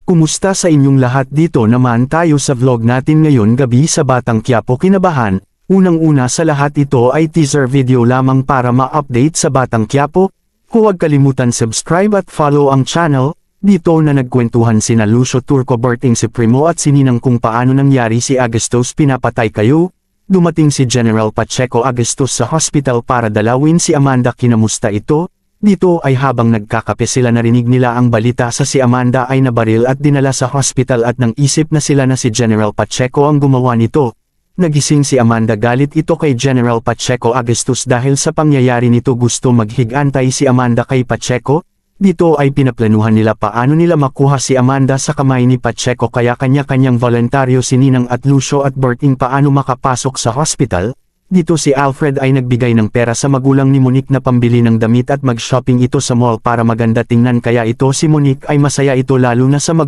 Kumusta sa inyong lahat? Dito naman tayo sa vlog natin ngayon gabi sa Batang Quiapo. Kinabahan. Unang-una sa lahat, ito ay teaser video lamang para ma-update sa Batang Quiapo. Huwag kalimutan subscribe at follow ang channel. Dito na nagkwentuhan sina Lucio Turco, Berting Supremo at Sininang kung paano nangyari si Agustos pinapatay kayo. Dumating si General Pacheco Agustos sa hospital para dalawin si Amanda. Kinamusta ito? Dito ay habang nagkakape sila, narinig nila ang balita sa si Amanda ay nabaril at dinala sa hospital at nang isip na sila na si General Pacheco ang gumawa nito. Nagising si Amanda, galit ito kay General Pacheco Agustos dahil sa pangyayari nito gusto maghigantay si Amanda kay Pacheco. Dito ay pinaplanuhan nila paano nila makuha si Amanda sa kamay ni Pacheco, kaya kanya-kanyang voluntaryo si Ninang at Lucio at Berting paano makapasok sa hospital. Dito si Alfred ay nagbigay ng pera sa magulang ni Monique na pambili ng damit at mag-shopping ito sa mall para maganda tingnan, kaya ito si Monique ay masaya ito lalo na sa magulang.